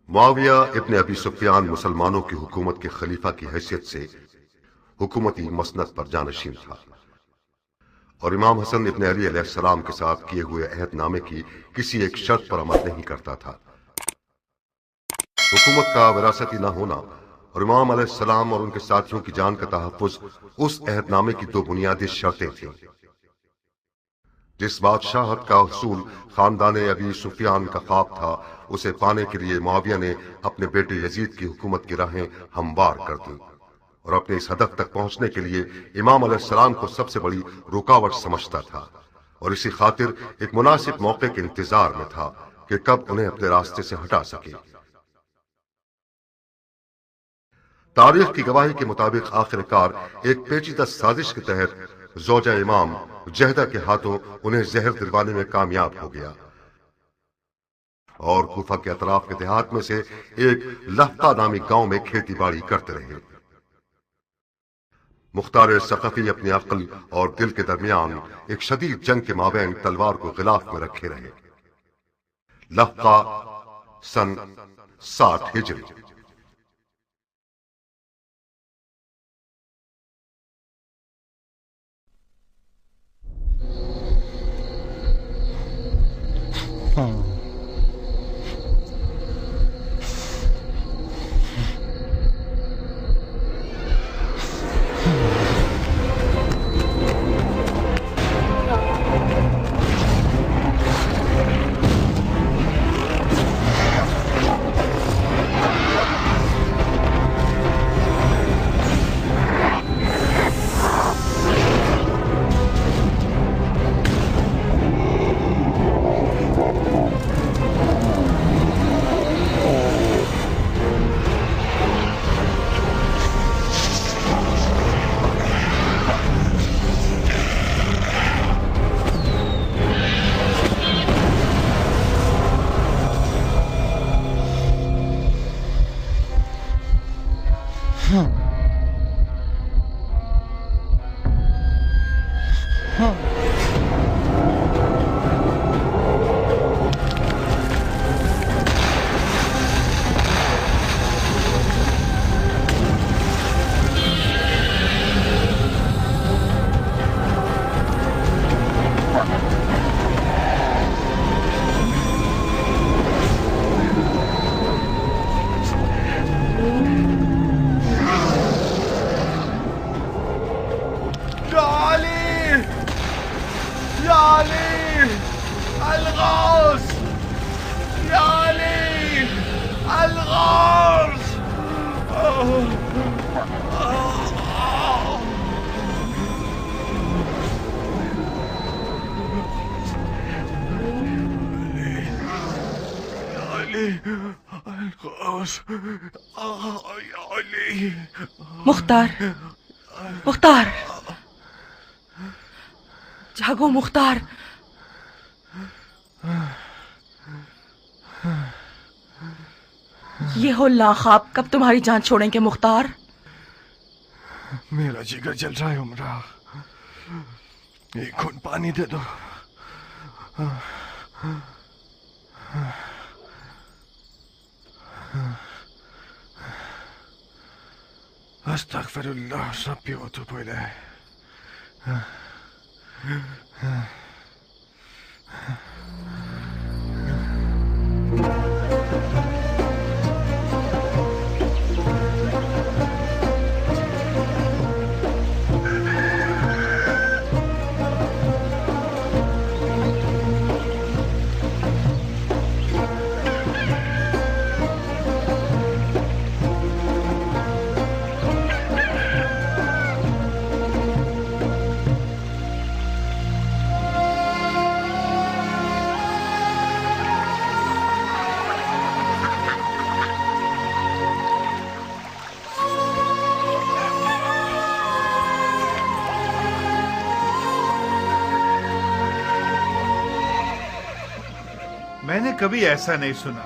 معاویہ ابن ابی سفیان مسلمانوں کی حکومت کے خلیفہ کی حیثیت سے حکومتی مسند پر جانشین تھا اور امام حسن ابن علی علیہ السلام کے ساتھ کیے ہوئے عہد نامے کی کسی ایک شرط پر عمل نہیں کرتا تھا۔ حکومت کا وراثتی نہ ہونا اور امام علیہ السلام اور ان کے ساتھیوں کی جان کا تحفظ اس عہد نامے کی دو بنیادی شرطیں تھیں۔ جس بادشاہت کا حصول خاندان ابی سفیان کا خواب تھا، اسے پانے کے لیے معاویہ نے اپنے بیٹے یزید کی حکومت کی راہیں ہموار کر دیں اور اپنے اس ہدف تک پہنچنے کے لیے امام علیہ السلام کو سب سے بڑی رکاوٹ سمجھتا تھا اور اسی خاطر ایک مناسب موقع کے انتظار میں تھا کہ کب انہیں اپنے راستے سے ہٹا سکے۔ تاریخ کی گواہی کے مطابق آخر کار ایک پیچیدہ سازش کے تحت زوجہ امام جہدہ کے ہاتھوں انہیں زہر دلوانے میں کامیاب ہو گیا اور کوفہ کے اطراف کے دیہات میں سے ایک لہقہ نامی گاؤں میں کھیتی باڑی کرتے رہے۔ مختار ثقفی اپنی عقل اور دل کے درمیان ایک شدید جنگ کے مابین تلوار کو غلاف میں رکھے رہے۔ لہقہ سن 60 ہجری۔ مختار، مختار، جاگو مختار۔ یہ ہو لاخاب کب تمہاری جان چھوڑیں گے مختار؟ میرا جگر جل رہا ہے عمرہ، ایک گھونٹ پانی دے دو۔ استغفر اللہ ربی واتوب الیہ۔ میں نے کبھی ایسا نہیں سنا،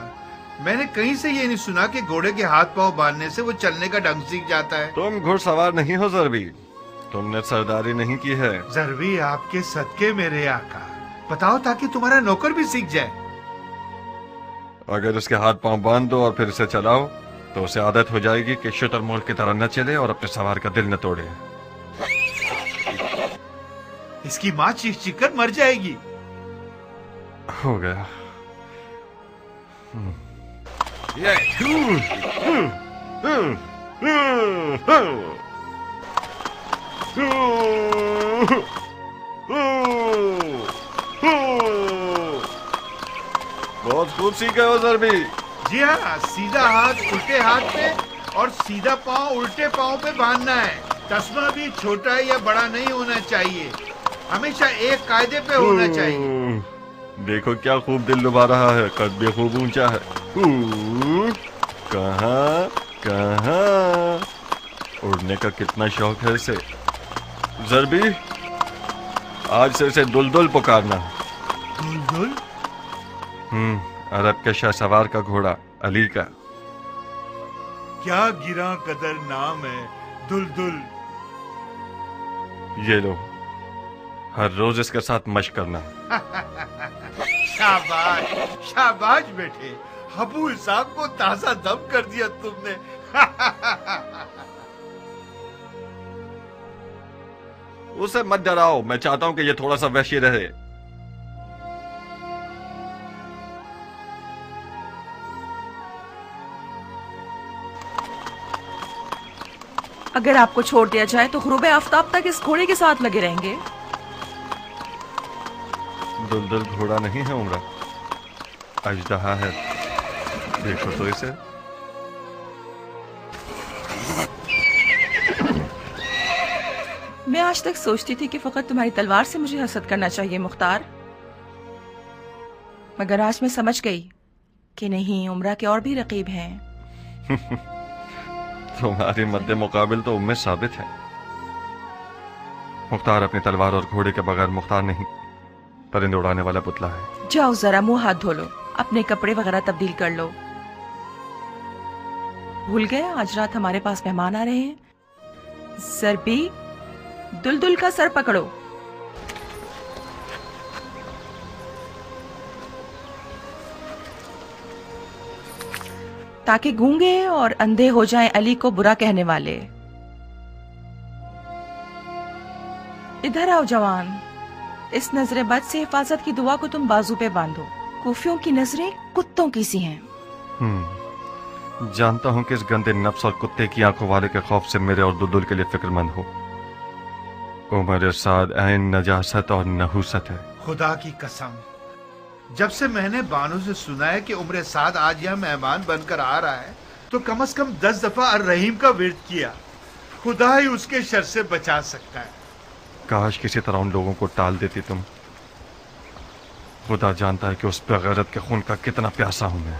میں نے کہیں سے یہ نہیں سنا کہ گھوڑے کے ہاتھ پاؤں باندھنے سے وہ چلنے کا ڈھنگ سیکھ جاتا ہے۔ تم گھڑ سوار نہیں ہو ضربی، تم نے سرداری نہیں کی ہے۔ ضربی آپ کے صدقے میرے آقا، بتاؤ تاکہ تمہارا نوکر بھی سیکھ جائے۔ اگر اس کے ہاتھ پاؤں باندھ دو اور پھر اسے چلاؤ تو اسے عادت ہو جائے گی کہ شتر مول کی طرح نہ چلے اور اپنے سوار کا دل نہ توڑے. اس کی ماں چیخ چیخ کر مر جائے گی. ہو گیا. بہت خوب سیکھے ہو ضربی. جی ہاں، سیدھا ہاتھ الٹے ہاتھ پہ اور سیدھا پاؤں الٹے پاؤں پہ باندھنا ہے. تسمہ بھی چھوٹا یا بڑا نہیں ہونا چاہیے، ہمیشہ ایک قاعدے پہ ہونا چاہیے. دیکھو کیا خوب دل لبھا رہا ہے، قد بھی خوب اونچا ہے. کہاں کہاں اڑنے کا کتنا شوق ہے اسے. ضربی آج سے اسے دلدل پکارنا. دلدل؟ عرب کے شاہ سوار کا گھوڑا علی کا. کیا گراں قدر نام ہے دلدل. یہ لو، ہر روز اس کے ساتھ مشق کرنا. شاباش شاباش بیٹے، حبو صاحب کو تازہ دم کر دیا تم نے. اسے مت ڈراؤ، میں چاہتا ہوں کہ یہ تھوڑا سا وحشی رہے. اگر آپ کو چھوڑ دیا جائے تو غروب آفتاب تک اس گھوڑے کے ساتھ لگے رہیں گے. دلدل گھوڑا نہیں ہے عمرہ، اژدہا ہے. دیکھو تو اسے. میں آج تک سوچتی تھی کہ فقط تمہاری تلوار سے مجھے حسد کرنا چاہیے مختار، مگر آج میں سمجھ گئی کہ نہیں، عمرہ کے اور بھی رقیب ہیں. تمہاری مد مقابل تو ام ثابت ہے. مختار اپنی تلوار اور گھوڑے کے بغیر مختار نہیں، پرند اڑانے والا پتلا ہے. جاؤ ذرا منہ ہاتھ دھو لو، اپنے کپڑے وغیرہ تبدیل کر لو. بھول گئے آج رات ہمارے پاس مہمان آ رہے ہیں. ضربی، دلدل کا سر پکڑو. تاکہ گونگے اور اندھے ہو جائیں علی کو برا کہنے والے. ادھر آؤ جوان، اس نظر بد سے حفاظت کی دعا کو تم بازو پہ باندھو. کوفیوں کی نظریں کتوں کی سی ہیں. جانتا ہوں کہ اس گندے نفس اور کتے کی آنکھوں والے کے خوف سے میرے اور دلدل کے لیے فکر مند ہو. عمر سعد عین نجاست اور نحوست ہے. خدا کی قسم، جب سے میں نے بانو سے سنا ہے کہ عمر سعد آج یہاں مہمان بن کر آ رہا ہے تو کم از کم 10 دفعہ الرحیم کا ورد کیا. خدا ہی اس کے شر سے بچا سکتا ہے. کاش کسی طرح ان لوگوں کو ٹال دیتی تم. خدا جانتا ہے کہ اس بغیرت کے خون کا کتنا پیاسا ہوں میں.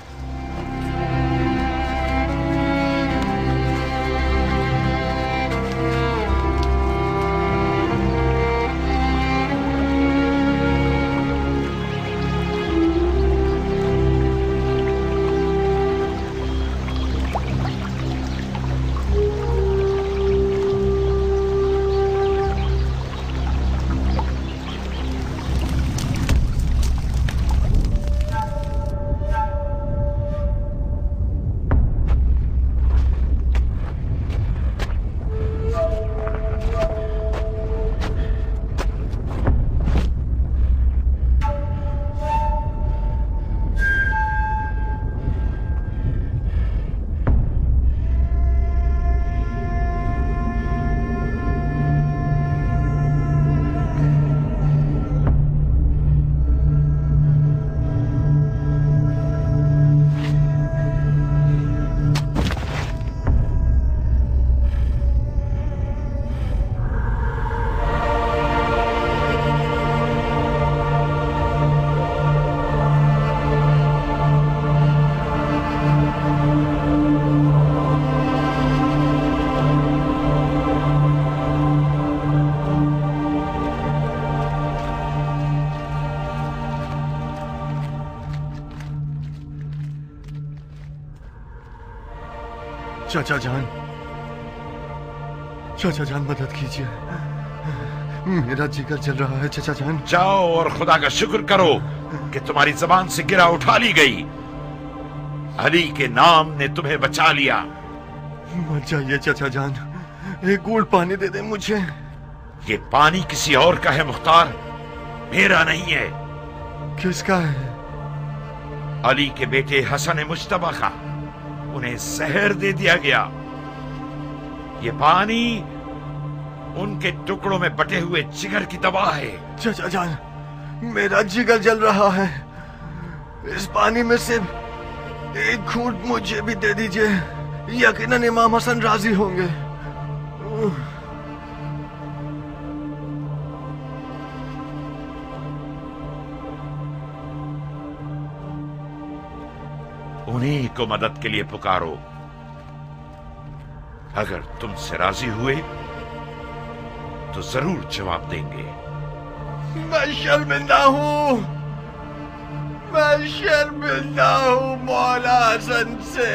چاچا جان مدد کیجیے، میرا جگر جل رہا ہے. چاچا جان جاؤ اور خدا کا شکر کرو کہ تمہاری زبان سے گرا اٹھا لی گئی. अली के नाम ने तुम्हें बचा लिया। मत जाइए चाचा जान, एक घूंट पानी दे दे मुझे। ये पानी किसी और का है मुख्तार, मेरा नहीं है। किसका है? अली के बेटे हसन मुश्तबा का। उन्हें जहर दे दिया गया। ये पानी उनके टुकड़ों में बटे हुए जिगर की दवा है। चाचा जान, मेरा जिगर जल रहा है, इस पानी में से एक घूंट मुझे भी दे दीजिए, यकीनन इमाम हसन राजी होंगे। उन्हीं को मदद के लिए पुकारो। अगर तुमसे राजी हुए तो जरूर जवाब देंगे। मैं शर्मिंदा हूँ, मैं शर्मिंदा हूँ मौला हसन से।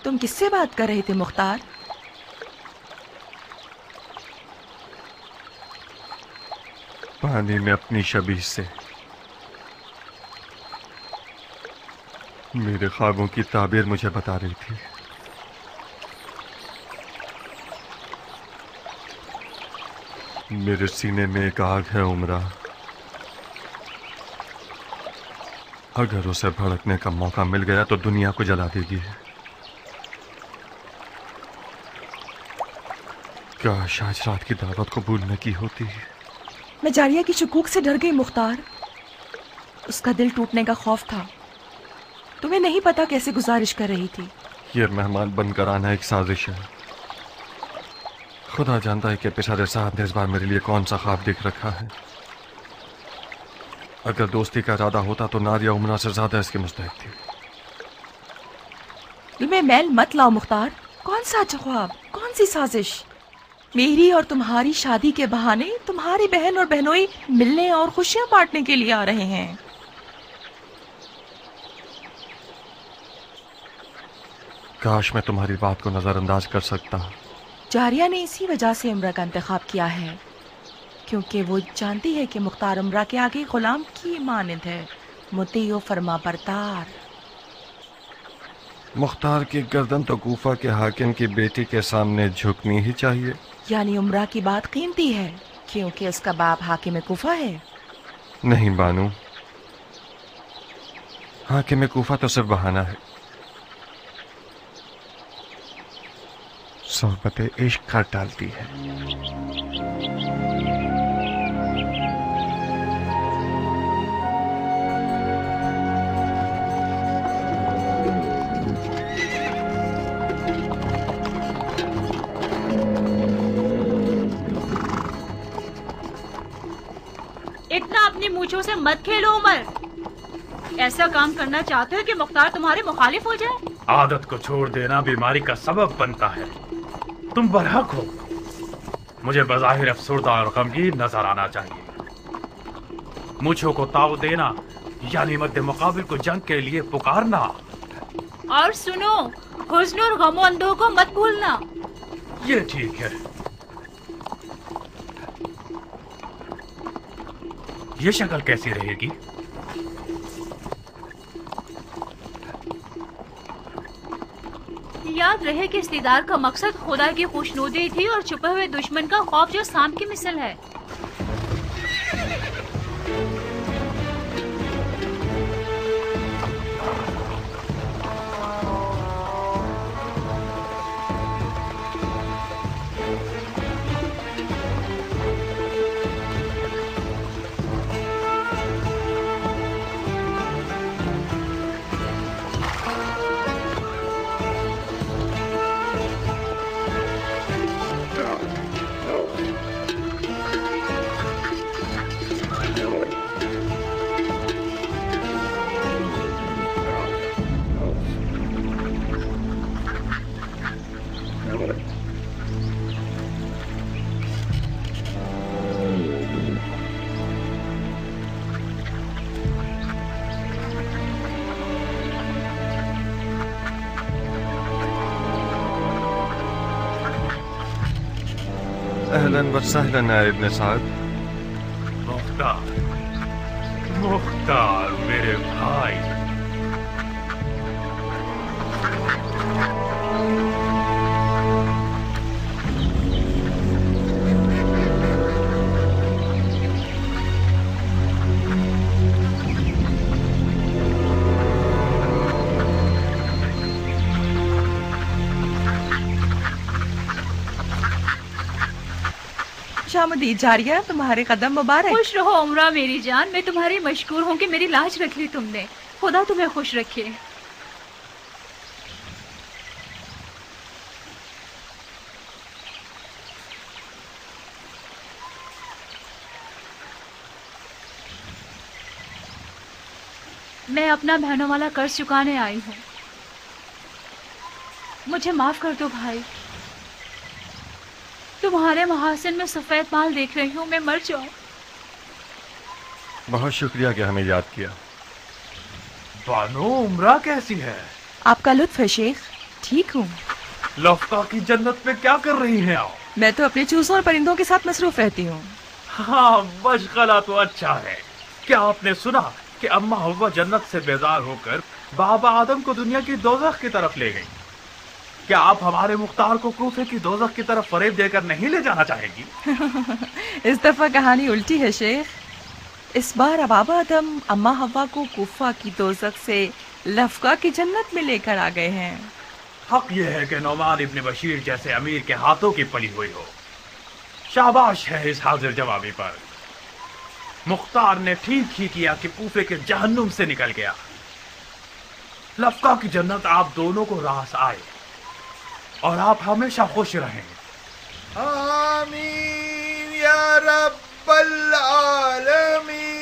तुम किससे बात कर रहे थे मुख्तार? पानी में अपनी शबीह से। मेरे ख्वाबों की ताबीर मुझे बता रही थी। मेरे सीने में एक आग है उमरा, अगर उसे भड़कने का मौका मिल गया तो दुनिया को जला देगी। काश आज रात की दावत कबूल न की होती। मैं जारिया की शुकूक से डर गई मुख्तार। उसका दिल टूटने का खौफ था। तुम्हें नहीं पता कैसे गुजारिश कर रही थी। ये मेहमान बनकर आना एक साजिश है। खुदा जानता है कि पिछले साहब ने इस बार मेरे लिए कौन सा ख्वाब देख रखा है। अगर दोस्ती का इरादा होता तो नादिया उमरा से ज्यादा इसकी मुस्तहिक थी। दिल में मैल मत लाओ मुख्तार। कौन सा ख्वाब, कौन सी साजिश? मेरी और तुम्हारी शादी के बहाने तुम्हारी बहन और बहनोई मिलने और खुशियां बांटने के लिए आ रहे हैं। काश मैं तुम्हारी बात को नजरअंदाज कर सकता। जारिया ने इसी वजह से उमरा का इंतखाब किया है, क्योंकि वो जानती है कि मुख्तार उमरा के आगे गुलाम की मानद है, मुती व फरमा बरदार। मुख्तार की गर्दन तो कूफा के हाकिम की बेटी के सामने झुकनी ही चाहिए। यानी उमरा की बात कीमती है क्योंकि उसका बाप हाकिम कूफा है। नहीं बानू, हाकिम कूफा तो सिर्फ बहाना है। सोहबत इश्क कर डालती है। इतना अपनी मूंछों से मत खेलो उमर। ऐसा काम करना चाहते हो कि मुख्तार तुम्हारे मुखालिफ हो जाए? आदत को छोड़ देना बीमारी का सबब बनता है। तुम बरहक हो। मुझे बज़ाहिर अफसरदा और गमगीन नजर आना चाहिए। मूंछों को ताव देना यानी मद्दे मुकाबिल को जंग के लिए पुकारना। और सुनो, हुस्न और गमो अंदों को मत भूलना। ये ठीक है। ये शक्ल कैसी रहेगी? याद रहे कि इस दीदार का मकसद खुदा की खुशनुदी थी और छुपे हुए दुश्मन का खौफ जो सांप की मिसल है। اهلا وسهلا يا ابن سعد. मुख्तार मेरे भाई. खुशामदीद जारिया, तुम्हारे कदम मुबारक. खुश रहो उमरा मेरी जान, मैं तुम्हारी मशकूर हूँ कि मेरी लाज रख ली तुमने. खुदा तुम्हें खुश रखे. मैं अपना बहनों वाला कर्ज चुकाने आई हूँ. मुझे माफ कर दो भाई. तुम्हारे महासिन में सफेद माल देख रही हूँ, मैं मर जाऊं. बहुत शुक्रिया कि हमें याद किया. बानो, उमरा कैसी है? आपका लुत्फ है शेख. ठीक हूँ. लफ्का की जन्नत में क्या कर रही हैं आप? मैं तो अपने चूजों और परिंदों के साथ मसरूफ रहती हूँ. हाँ, मशगला तो अच्छा है. क्या आपने सुना कि अम्मा हव्वा जन्नत से बेजार होकर बाबा आदम को दुनिया की दोज़ख की तरफ ले गई? क्या आप हमारे मुख्तार को कूफे की दोज़ख की तरफ फरेब देकर नहीं ले जाना चाहेगी? इस दफा कहानी उल्टी है शेख. इस बार बाबा आदम अम्मा हव्वा को कूफा की दोज़ख से लफ्का की जन्नत में लेकर आ गए हैं. हक ये है कि नौमान इब्न बशीर जैसे अमीर के हाथों की पली हुई हो. शाबाश है इस हाजिर जवाबी पर. मुख्तार ने ठीक ही किया कि कूफे के जहन्नुम से निकल गया. लफ्का की जन्नत आप दोनों को रास आए और आप हमेशा खुश रहें. आमीन या रब्बल आलमीन.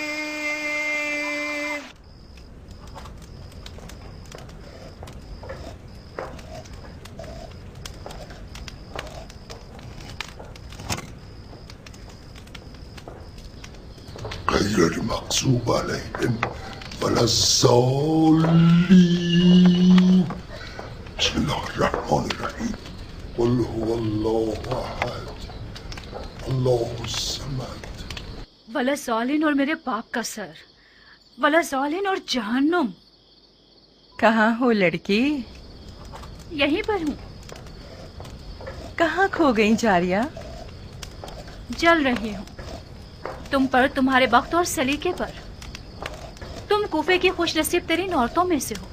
غير المغضوب عليهم ولا الضالين. بسم الله الرحمن الرحيم. قل هو الله احد الله الصمد. वला ज़ालिन और मेरे बाप का सर. वला ज़ालिन और जहन्नुम. कहाँ हो लड़की? यहीं पर हूँ. कहाँ खो गई जारिया? जल रही हूँ तुम पर, तुम्हारे वक्त और सलीके पर. तुम कूफे की खुश नसीब तरीन औरतों में से हो.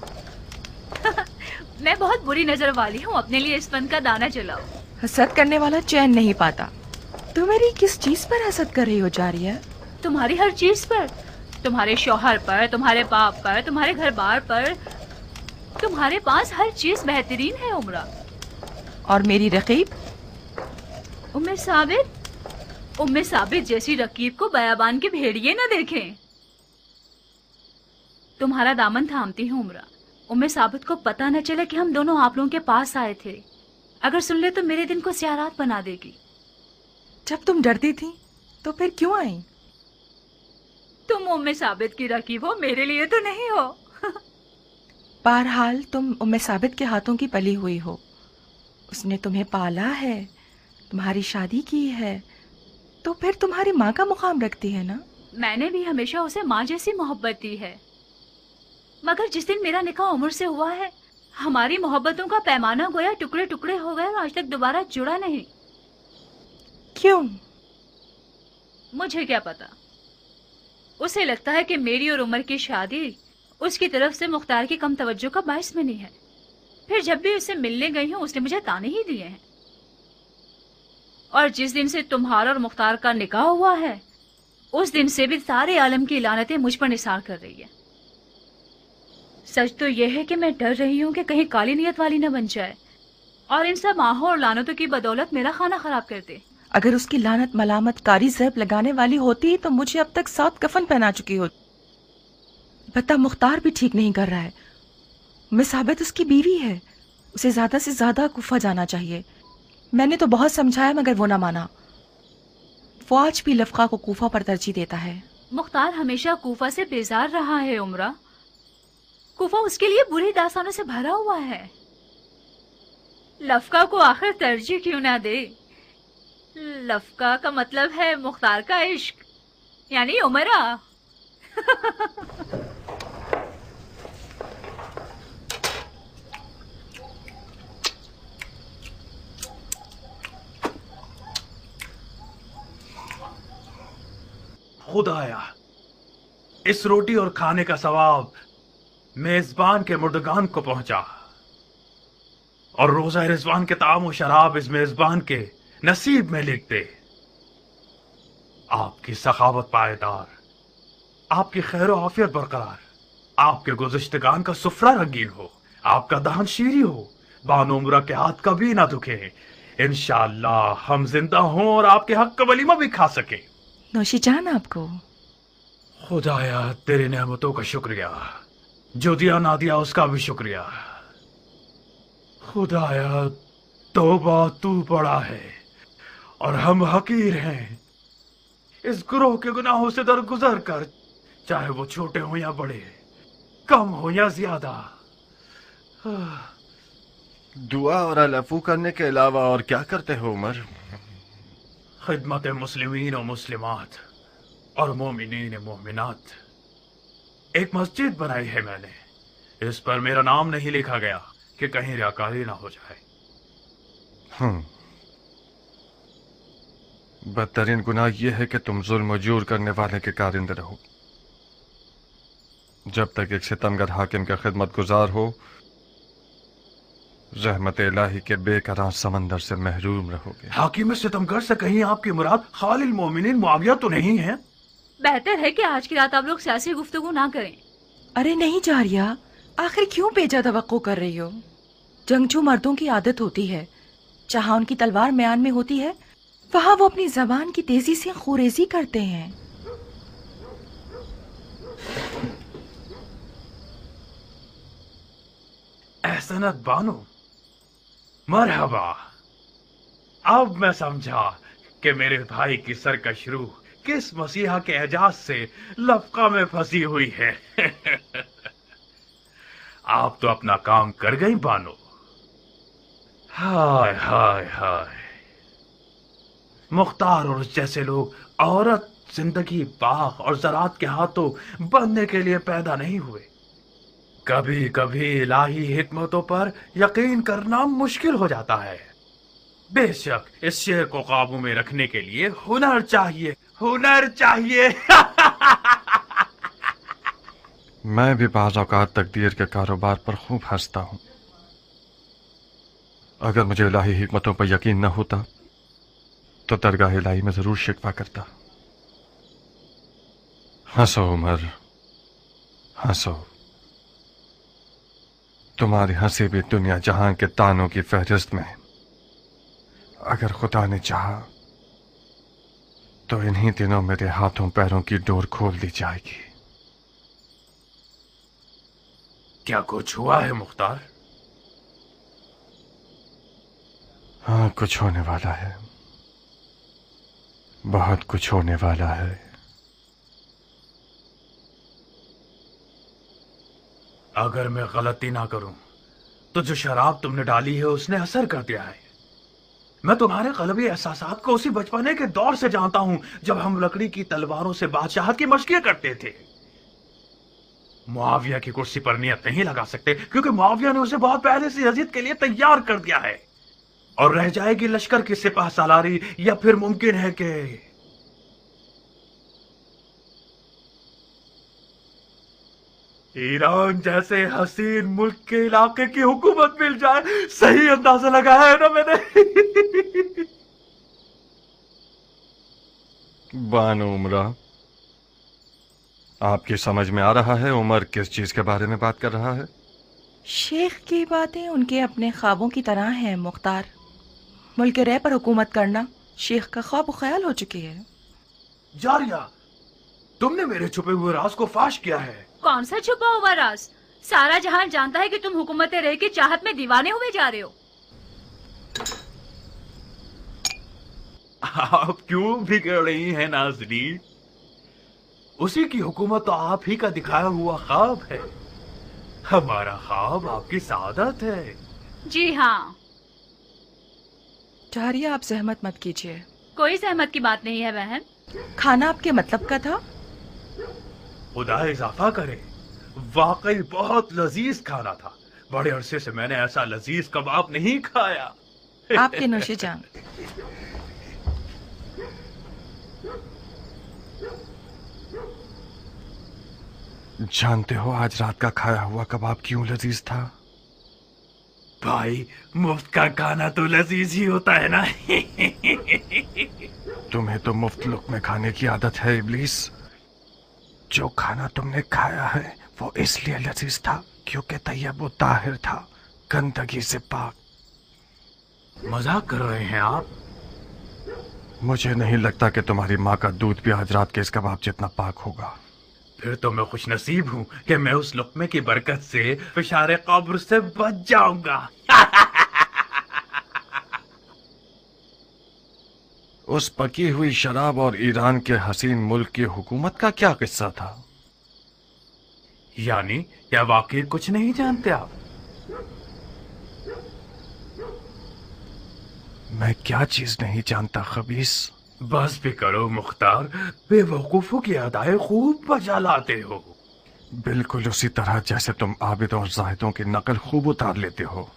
मैं बहुत बुरी नजर वाली हूँ. अपने लिए इस फन का दाना जलाओ. हसद करने वाला चैन नहीं पाता. तुम मेरी किस चीज पर हसद कर रही हो जारिया? तुम्हारी हर चीज पर. तुम्हारे शौहर पर, तुम्हारे बाप पर, तुम्हारे घर बार पर. तुम्हारे पास हर चीज बेहतरीन है उमरा. और मेरी रकीब? उम्मे साबित जैसी रकीब को बयाबान के भेड़िए न देखें. तुम्हारा दामन थामती हूँ उमरा. उम्मे साबित को पता न चले कि हम दोनों आप लोगों के पास आए थे. अगर सुन ले तो मेरे दिन को सियारात बना देगी. जब तुम डरती थी तो फिर क्यों आई? तुम उम्मे साबित की रकीब हो, मेरे लिए तो नहीं हो. बहरहाल तुम उम्मे साबित के हाथों की पली हुई हो. उसने तुम्हें पाला है, तुम्हारी शादी की है, तो फिर तुम्हारी माँ का मुकाम रखती है ना? मैंने भी हमेशा उसे माँ जैसी मोहब्बत दी है. मगर जिस दिन मेरा निकाह उम्र से हुआ है, हमारी मोहब्बतों का पैमाना गोया टुकड़े टुकड़े हो गए और आज तक दोबारा जुड़ा नहीं. क्यों? मुझे क्या पता. उसे लगता है कि मेरी और उमर की शादी उसकी तरफ से मुख्तार की कम तवज्जो का बाइस बनी है. फिर जब भी उससे मिलने गई हूँ उसने मुझे ताने ही दिए हैं. और जिस दिन से तुम्हारा और मुख्तार का निकाह हुआ है, उस दिन से भी सारे आलम की लानतें मुझ पर निसार कर रही है. सच तो यह है कि मैं डर रही हूँ कि कहीं काली नियत वाली न बन जाए और इन सब आहों और लानतों की बदौलत मेरा खाना खराब कर दे. अगर उसकी लानत मलामत कारी ज़ैब लगाने वाली होती तो मुझे अब तक 7 कफन पहना चुकी होती. बता मुख्तार भी ठीक नहीं कर रहा है. मैं साबित उसकी बीवी है, उसे ज्यादा से ज्यादा कूफा जाना चाहिए. मैंने तो बहुत समझाया मगर वो ना माना. वो आज भी लफ्का को कूफा पर तरजीह देता है. मुख्तार हमेशा कूफा से बेजार रहा है उमरा. कूफा उसके लिए बुरी दास्तानों से भरा हुआ है. लफ्का को आखिर तरजीह क्यों ना दे? लफका का मतलब है मुख्तार का इश्क, यानी उमरा। खुदाया, इस रोटी और खाने का सवाब मेजबान के मुर्दगान को पहुंचा और रोजा रिजवान के ताम और शराब इस मेजबान के नसीब में लिख दे। आपकी सखावत पायदार, आपकी खैर आफियत बरकरार, आपके गुज़िश्तगान का सुफ्रा रंगीन हो, आपका दहन शीरी हो, बानो उमरा के हाथ कभी ना दुखे। इंशाअल्लाह हम जिंदा हों और आपके हक का वलीमा भी खा सके। नौशी जान आपको। खुदाया, तेरी नेमतों का शुक्रिया, जो दिया ना दिया उसका भी शुक्रिया। खुदाया, तौबा तू बड़ा है और हम हकीर हैं। इस गुरोह के गुनाहों से दरगुजर कर, चाहे वो छोटे हो या बड़े, कम हो या ज्यादा। दुआ और अलफू करने के अलावा और क्या करते हो उमर? खिदमत मुस्लिमीन और मुस्लिमात और मोमिनीन मोमिनात। एक मस्जिद बनाई है मैंने, इस पर मेरा नाम नहीं लिखा गया कि कहीं रियाकारी ना हो जाए। बदतरीन गुनाह यह है कि तुम जुल्म जूर करने वाले के कारिंदे रहो। जब तक एक सितमगर हाकिम का खिदमत गुजार हो, रहमत इलाही के बेकरार समंदर से महरूम रहोगे। हाकिम सितमगर से कहीं आपकी मुराद खालिल मोमिनीन मुआविया तो नहीं है? बेहतर है कि आज की रात आप लोग सियासी गुफ्तगू ना करें। अरे नहीं जारिया, आखिर क्यों बेजा तवक्को कर रही हो? जंगजू मर्दों की आदत होती है, जहाँ उनकी तलवार म्यान में होती है वहाँ वो अपनी जबान की तेजी से खूरेजी करते हैं। एहसनत बानो, मरहबा। अब मैं समझा कि मेरे भाई की सरकश रूह किस मसीहा के एजाज से लफका में फंसी हुई है। आप तो अपना काम कर गई बानो। हाय हाय हाय, मुख्तार और उस जैसे लोग औरत, जिंदगी, बाग और ज़रात के हाथों बनने के लिए पैदा नहीं हुए। कभी कभी इलाही हिकमतों पर यकीन करना मुश्किल हो जाता है। बेशक इस शेर को काबू में रखने के लिए हुनर चाहिए, हुनर चाहिए। मैं भी बाज़ औक़ात तकदीर के कारोबार पर खूब हंसता हूँ। अगर मुझे इलाही हिकमतों पर यकीन न होता तो दरगाह इलाही में जरूर शिकवा करता। हंसो उमर, हंसो। तुम्हारी हंसी भी दुनिया जहां के तानों की फहरिस्त में है। अगर खुदा ने चाहा तो इन्हीं दिनों मेरे हाथों पैरों की डोर खोल दी जाएगी। क्या कुछ हुआ है मुख्तार? हाँ, कुछ होने वाला है, बहुत कुछ होने वाला है। अगर मैं गलती ना करूं तो जो शराब तुमने डाली है उसने असर कर दिया है। मैं तुम्हारे क़ल्बी एहसासात को उसी बचपने के दौर से जानता हूं जब हम लकड़ी की तलवारों से बादशाहत की मशक़ें करते थे। मुआविया की कुर्सी पर नियत नहीं लगा सकते क्योंकि मुआविया ने उसे बहुत पहले से यजीद के लिए तैयार कर दिया है। और रह जाएगी लश्कर की सिपाह सालारी, या फिर मुमकिन है कि ईरान जैसे हसीन मुल्क के इलाके की हुकूमत मिल जाए। सही अंदाजा लगाया है ना मैंने? बानो उमरा, आपकी समझ में आ रहा है उमर किस चीज के बारे में बात कर रहा है? शेख की बातें उनके अपने ख्वाबों की तरह हैं मुख्तार। मुल्क रे पर हुकूमत करना शेख का ख्वाब ख्याल हो चुकी है। जारिया, तुमने मेरे छुपे हुए राज को फाश किया है। कौन सा छुपा हुआ राज? सारा जहान जानता है कि तुम हुकूमत रे की चाहत में दीवाने हुए जा रहे हो। आप क्यों बिगड़ रही हैं नाज़रीन? उसी की हुकूमत तो आप ही का दिखाया हुआ ख्वाब है। हमारा ख्वाब आपकी सादत है। जी हाँ। जारिया, आप जहमत मत कीजिए, कोई सहमत की बात नहीं है बहन। खाना आपके मतलब का था? खुदा इजाफा करे, वाकई बहुत लजीज खाना था। बड़े अरसे से मैंने ऐसा लजीज कबाब नहीं खाया। आपके नौशे जान। जानते हो आज रात का खाया हुआ कबाब क्यों लजीज था? भाई, मुफ्त का खाना तो लजीज ही होता है ना। तुम्हें तो मुफ्त लुक़्मे खाने की आदत है इब्लीस। जो खाना तुमने खाया है वो इसलिए लजीज था क्योंकि तैयब व ताहिर था, गंदगी से पाक। मजाक कर रहे हैं आप? मुझे नहीं लगता कि तुम्हारी माँ का दूध भी आज रात के इस कबाब जितना पाक होगा। फिर तो मैं खुश नसीब हूँ कि मैं उस लुक़्मे की बरकत से फिशारे कब्र से बच जाऊंगा। उस पकी हुई शराब और ईरान के हसीन मुल्क की हुकूमत का क्या किस्सा था? यानी क्या वाकई कुछ नहीं जानते आप? मैं क्या चीज नहीं जानता खबीस? बस भी करो मुख्तार, बेवकूफों की अदाएं खूब बजा लाते हो। बिल्कुल उसी तरह जैसे तुम आबिदों और जाहिदों की नकल खूब उतार लेते हो।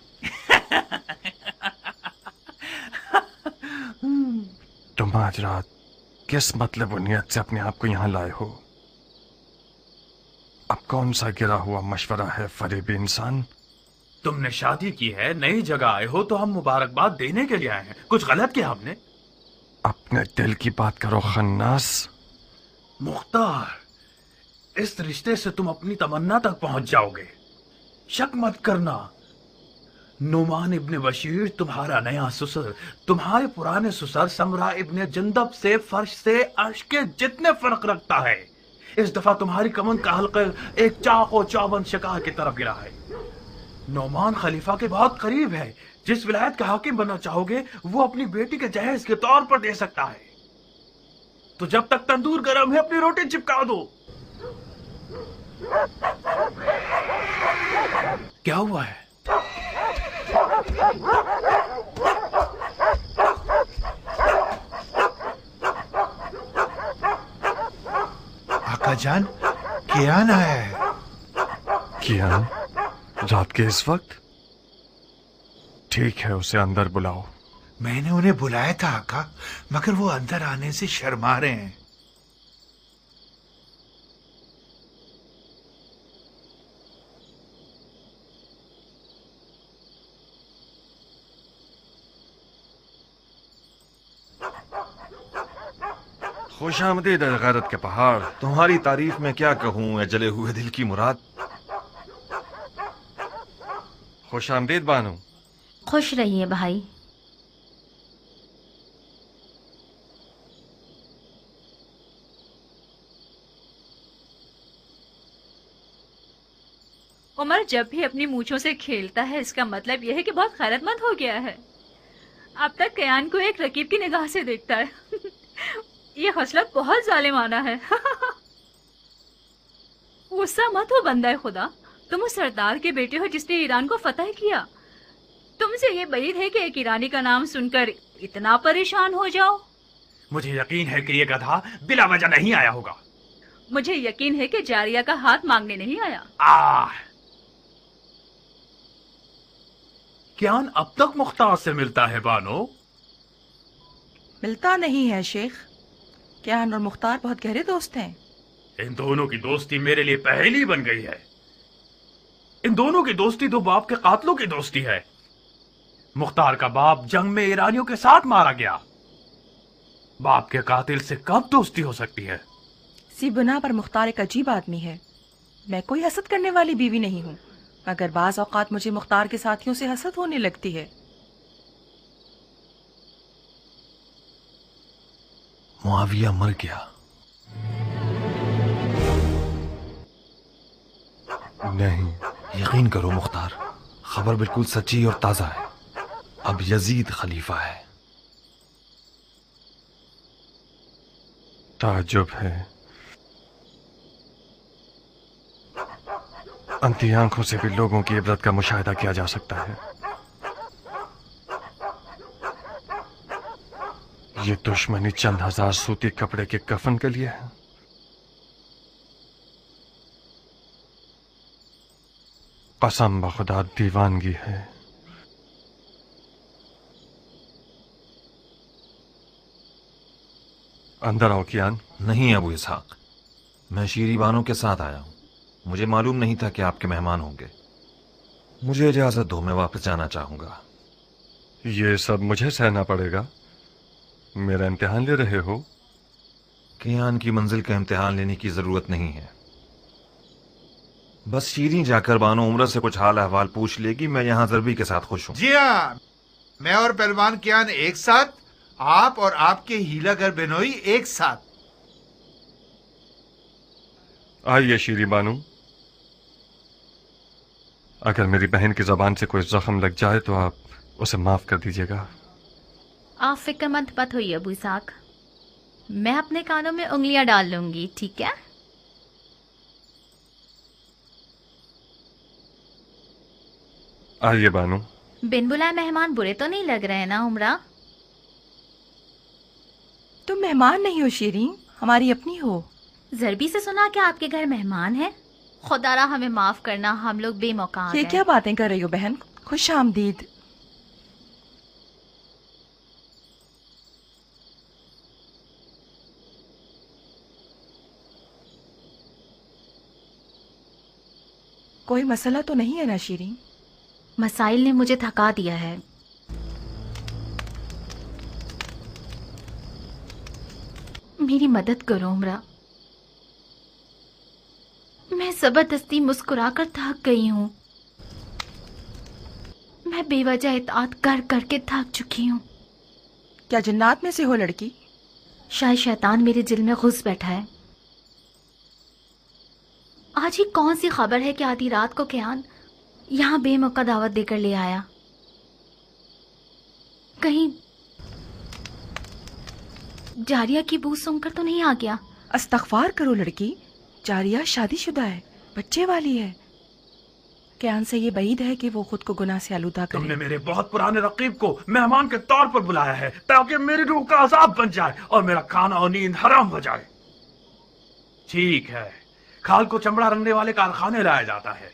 तुम आज रात किस मतलब और नियत से अपने आप को यहाँ लाए हो? अब कौन सा गिरा हुआ मशवरा है फरेबी इंसान? तुमने शादी की है, नई जगह आए हो तो हम मुबारकबाद देने के लिए आए हैं। कुछ गलत किया हमने? अपने दिल की बात करो खन्नास। मुख्तार, इस रिश्ते से तुम अपनी तमन्ना तक पहुंच जाओगे। शक मत करना, नुमान इब्ने बशीर तुम्हारा नया ससुर तुम्हारे पुराने ससुर समरा इब्ने जंदब से फर्श से अर्श के जितने फर्क रखता है। इस दफा तुम्हारी कमन का हल्का एक चाको चौबंद शिकार की तरफ गिरा है। नौमान खलीफा के बहुत करीब है। जिस विलायत का हाकिम बनना चाहोगे वो अपनी बेटी के जहेज के तौर पर दे सकता है। तो जब तक तंदूर गर्म है अपनी रोटी चिपका दो। क्या हुआ है? आका जान, कियान आया है। कियान? रात के इस वक्त? ठीक है, उसे अंदर बुलाओ। मैंने उन्हें बुलाया था आका, मगर वो अंदर आने से शर्मा रहे हैं। खुश आमदीद गैरत के पहाड़। तुम्हारी तारीफ में क्या कहूँ ए जले हुए दिल की मुराद। खुश आमदीद बानो। खुश रहिए भाई। उमर जब भी अपनी मूंछों से खेलता है इसका मतलब यह है कि बहुत खैरतमंद हो गया है। अब तक कयान को एक रकीब की निगाह से देखता है। ये खसलत बहुत जालिमाना है। गुस्सा मत हो बंदा खुदा, तुम उस सरदार के बेटे हो जिसने ईरान को फतह किया। तुमसे ये बैद है कि एक ईरानी का नाम सुनकर इतना परेशान हो जाओ। मुझे यकीन है कि ये गधा बिला वजह नहीं आया होगा। मुझे यकीन है कि जारिया का हाथ मांगने नहीं आया। कियान अब तक मुख्तार से मिलता है बानो? मिलता नहीं है शेख। कियान और मुख्तार बहुत गहरे दोस्त हैं। इन दोनों की दोस्ती मेरे लिए पहेली बन गई है। इन दोनों की दोस्ती दो बाप के कातलों की दोस्ती है। मुख्तार का बाप जंग में ईरानियों के साथ मारा गया। बाप के कातिल से कब दोस्ती हो सकती है? सी बुना पर मुख्तार एक अजीब आदमी है। मैं कोई हसद करने वाली बीवी नहीं हूँ, मगर बाज औकात मुझे मुख्तार के साथियों से हसद होने लगती है। मुआविया मर गया। नहीं, यकीन करो मुख्तार, खबर बिल्कुल सच्ची और ताजा है। अब यजीद खलीफा है। ताज्जुब है। अंधी आंखों से भी लोगों की इबरत का मुशाहिदा किया जा सकता है, ये दुश्मनी चंद हजार सूती कपड़े के कफन के लिए है। कसम बखुदा दीवानगी है। अंदर आओ कियान। नहीं अबू इसहाक, मैं शीरी बानो के साथ आया हूँ। मुझे मालूम नहीं था कि आपके मेहमान होंगे। मुझे इजाजत दो, मैं वापस जाना चाहूंगा। ये सब मुझे सहना पड़ेगा? मेरा इम्तिहान ले रहे हो? कियान की मंजिल का इम्तिहान लेने की जरूरत नहीं है। बस शीरी जाकर बानो उम्र से कुछ हाल अहवाल पूछ लेगी। मैं यहाँ जरबी के साथ खुश हूँ। जी हाँ, मैं और पहलवान कियान एक साथ, आप और आपके हीलागर बेनोई एक साथ। आइए शीरी बानू। अगर मेरी बहन की जबान से कोई जख्म लग जाए तो आप उसे माफ कर दीजिएगा। आप फिक्रमंद मत होइए अबू इसहाक, मैं अपने कानों में उंगलियां डाल लूंगी, ठीक है? आइए बानू। बिन बुलाए मेहमान बुरे तो नहीं लग रहे ना उमरा? तुम मेहमान नहीं हो शीरीन, हमारी अपनी हो। जरबी से सुना कि आपके घर मेहमान है। खुदारा हमें माफ करना, हम लोग बेमौका आ ये गए। क्या बातें कर रही हो बहन? खुश आमदीद। कोई मसला तो नहीं है ना शीरीन? मसाइल ने मुझे थका दिया है। मेरी मदद करो उमरा, मैं जबरदस्ती मुस्कुराकर थक गई हूँ। मैं बेवजह इताअत कर करके थक चुकी हूँ। क्या जन्नात में से हो लड़की? शायद शैतान मेरे दिल में घुस बैठा है। आज ही कौन सी खबर है कि आधी रात को कियान यहाँ बेमौका दावत देकर ले आया? कहीं जारिया की बू सुनकर तो नहीं आ गया? अस्तगफार करो लड़की, जारिया शादीशुदा है, बच्चे वाली है। कियान से ये बईद है कि वो खुद को गुनाह से आलूदा करे। तुमने मेरे बहुत पुराने रकीब को मेहमान के तौर पर बुलाया है ताकि मेरी रूह का अजाब बन जाए और मेरा खाना और नींद हराम हो जाए। ठीक है, खाल को चमड़ा रंगने वाले कारखाने लाया जाता है।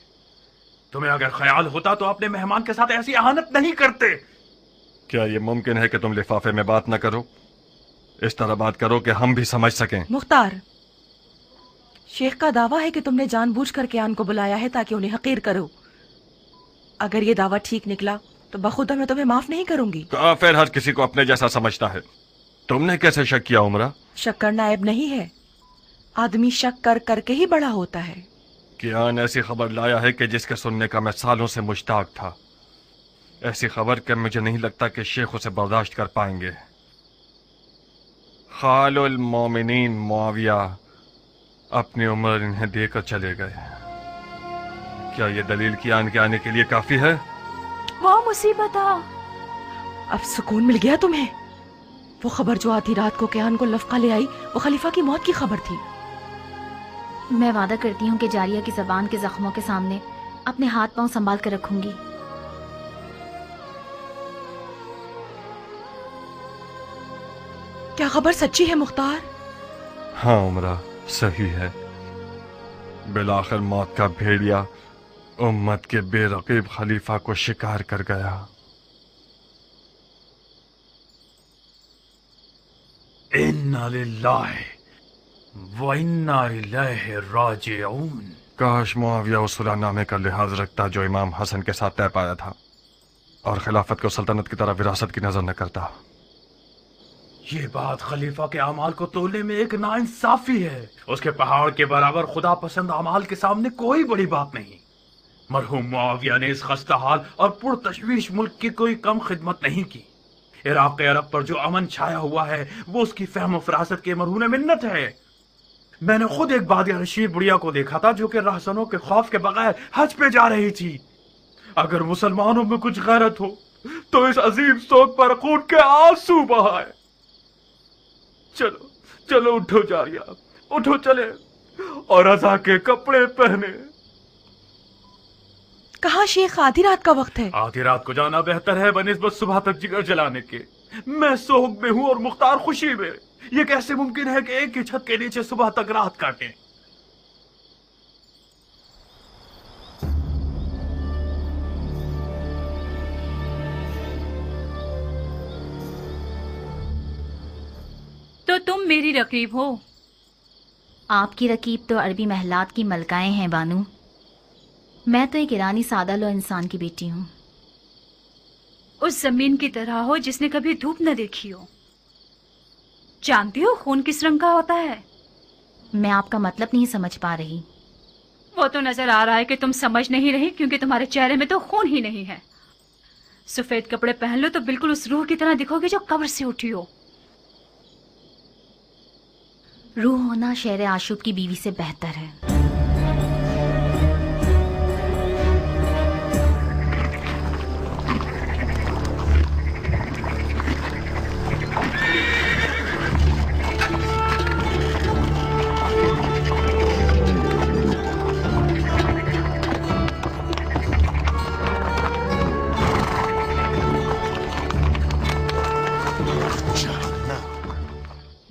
तुम्हें अगर ख्याल होता तो अपने मेहमान के साथ ऐसी अहानत नहीं करते। क्या ये मुमकिन है कि तुम लिफाफे में बात न करो? इस तरह बात करो कि हम भी समझ सकें। मुख्तार, शेख का दावा है कि तुमने जानबूझकर कियान को बुलाया है ताकि उन्हें हकीर करो। अगर ये दावा ठीक निकला तो बखुदा मैं तुम्हें माफ नहीं करूंगी। काफिर हर किसी को अपने जैसा समझता है। तुमने कैसे शक किया उमरा? शक करना ऐब नहीं है, आदमी शक कर करके ही बड़ा होता है। कियान ऐसी खबर लाया है कि जिसके सुनने का मैं सालों से मुश्ताक था। ऐसी खबर कि मुझे नहीं लगता कि शेख उसे बर्दाश्त कर पाएंगे। खालुल मोमिनीन मुआविया अपनी उम्र इन्हें देकर चले गए। क्या ये दलील कियान के आने के लिए काफी है? वाह मुसीबत! अब सुकून मिल गया तुम्हें। वो खबर जो आधी रात को कियान को लफका ले आई, वो खलीफा की मौत की खबर थी। मैं वादा करती हूँ कि जारिया की जबान के जख्मों के सामने अपने हाथ पांव संभाल कर रखूंगी। क्या खबर सच्ची है मुख्तार? हाँ उमरा, सही है। बिलाखिर मौत का भेड़िया उम्मत के बेरकीब खलीफा को शिकार कर गया। इन्ना लिल्लाहि व इन्ना इलैहि राजिऊन। काश मुआविया उस सुलहनामे का लिहाज रखता जो इमाम हसन के साथ तय पाया था और खिलाफत को सल्तनत की तरह विरासत की नजर न करता। ये बात खलीफा के अमाल को तोलने में एक नाइंसाफी है। उसके पहाड़ के बराबर खुदा पसंद अमाल के सामने कोई बड़ी बात नहीं। मरहूम मुआविया ने इस खस्ता हाल और पुरतशवीश मुल्क की कोई कम खिदमत नहीं की। इराक़ अरब पर जो अमन छाया हुआ है वो उसकी फहम फरासत के मरहून मिन्नत है। मैंने खुद एक बादिया रशीद बुढ़िया को देखा था जो कि रहसनों के खौफ के बगैर हज पे जा रही थी। अगर मुसलमानों में कुछ गैरत हो तो इस अजीब सोच पर खून के आंसू बहाए। चलो चलो उठो जारिया, उठो चले और रज़ा के कपड़े पहने। कहाँ शेख? आधी रात का वक्त है। आधी रात को जाना बेहतर है बनिस्बत सुबह तक जिगर जलाने के। मैं सोग में हूं और मुख्तार खुशी में। ये कैसे मुमकिन है कि एक ही छत के नीचे सुबह तक रात काटें? तो तुम मेरी रकीब हो? आपकी रकीब तो अरबी महलात की मलकाएं हैं बानू। मैं तो एक ईरानी सादा लो इंसान की बेटी हूँ। उस जमीन की तरह हो जिसने कभी धूप न देखी हो। जानती हो खून किस रंग का होता है? मैं आपका मतलब नहीं समझ पा रही। वो तो नजर आ रहा है कि तुम समझ नहीं रही, क्योंकि तुम्हारे चेहरे में तो खून ही नहीं है। सफेद कपड़े पहन लो तो बिल्कुल उस रूह की तरह दिखोगे जो कब्र से उठी हो। रूह होना शेर आशूब की बीवी से बेहतर है।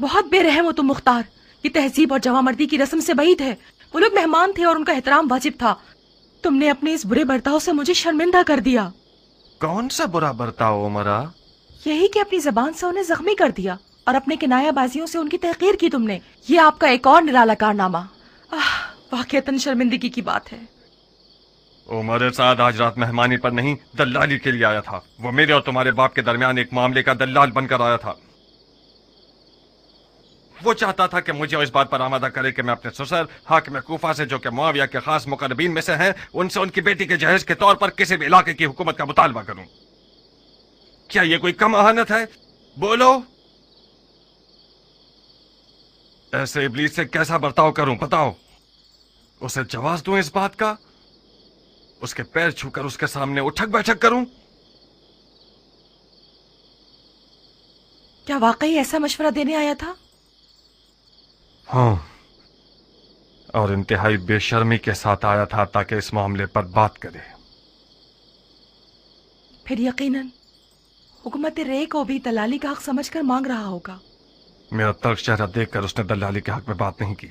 बहुत बेरहम हो तुम मुख्तार। ये तहजीब और जवामर्दी की रस्म से बाइद है। वो लोग मेहमान थे और उनका एहतराम वाजिब था। तुमने अपने इस बुरे बर्ताव से मुझे शर्मिंदा कर दिया। कौन सा बुरा बर्ताव उमरा? यही कि अपनी जबान से उन्हें जख्मी कर दिया और अपने किनायाबाजियों से उनकी तहकीर की तुमने। ये आपका एक और निराला कारनामा। वाकईतन शर्मिंदगी की बात है। उमर साद आज रात मेहमानी पर नहीं, दल्लाली के लिए आया था। वो मेरे और तुम्हारे बाप के दरमियान एक मामले का दल्लाल बनकर आया था। वो चाहता था कि मुझे इस बात पर आमादा करे कि मैं अपने ससुर हाकिम कूफा से, जो कि मुआविया के खास मुकर्रबीन में से हैं, उनसे उनकी बेटी के जहेज के तौर पर किसी भी इलाके की हुकूमत का मुतालबा करूं। क्या ये कोई कम अहानत है? बोलो, ऐसे इब्लीस से कैसा बर्ताव करूं? बताओ। उसे जवाब दूं इस बात का? उसके पैर छूकर उसके सामने उठक बैठक करूं? क्या वाकई ऐसा मशवरा देने आया था? हाँ, और इंतहाई बेशर्मी के साथ आया था ताकि इस मामले पर बात करे। फिर यकीनन हुकूमत रे को भी दलाली का हक समझकर मांग रहा होगा। मेरा तल्ख चेहरा देखकर उसने दलाली के हक में बात नहीं की।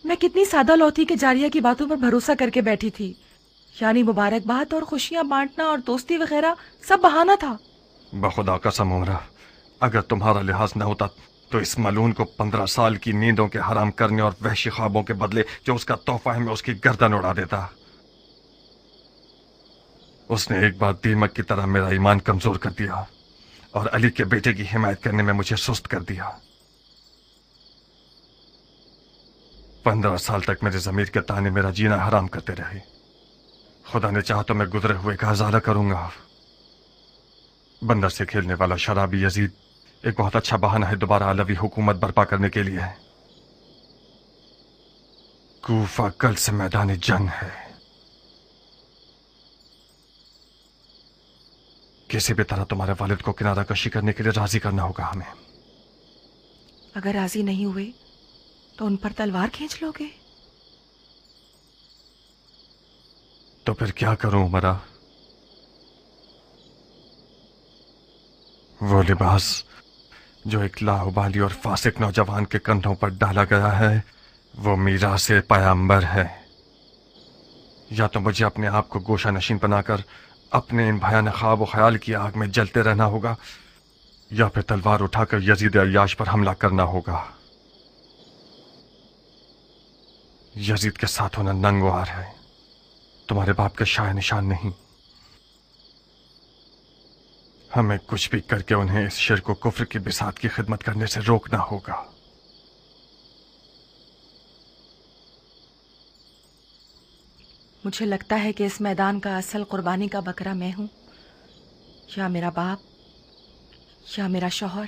मैं कितनी सादा लौथी के जारिया की बातों पर भरोसा करके बैठी थी। यानी मुबारकबाद और खुशियां बांटना और दोस्ती वगैरह सब बहाना था। बखुदा कसम उमरा, अगर तुम्हारा लिहाज न होता तो इस मलून को 15 साल की नींदों के हराम करने और वहशी ख्वाबों के बदले जो उसका तोहफा है, मैं उसकी गर्दन उड़ा देता। उसने एक बार दीमक की तरह मेरा ईमान कमजोर कर दिया और अली के बेटे की हिमायत करने में मुझे सुस्त कर दिया। 15 साल तक मेरे ज़मीर के ताने मेरा जीना हराम करते रहे। खुदा ने चाहा तो मैं गुजरे हुए का हज़ारा करूंगा। बंदर से खेलने वाला शराबी यजीद एक बहुत अच्छा बहाना है दोबारा अलवी हुकूमत बर्पा करने के लिए। कूफा कल से मैदान जंग है। किसी भी तरह तुम्हारे वालिद को किनारा कशी करने के लिए राजी करना होगा हमें। अगर राजी नहीं हुए तो उन पर तलवार खींच लोगे? तो फिर क्या करूं उमरा? वो लिबास जो एक लाउबाली और फासिक नौजवान के कंधों पर डाला गया है, वो मीरासे पैगंबर है। या तो मुझे अपने आप को गोशा नशीन बनाकर अपने इन भयानक ख्वाब और ख्याल की आग में जलते रहना होगा, या फिर तलवार उठाकर यजीद अय्याश पर हमला करना होगा। यजीद के साथ होना नंगवार है, तुम्हारे बाप के शाह निशान नहीं। हमें कुछ भी करके उन्हें इस शिर्क व कुफ्र की बिसात की खिदमत करने से रोकना होगा। मुझे लगता है कि इस मैदान का असल कुर्बानी का बकरा मैं हूं, या मेरा बाप, या मेरा शौहर।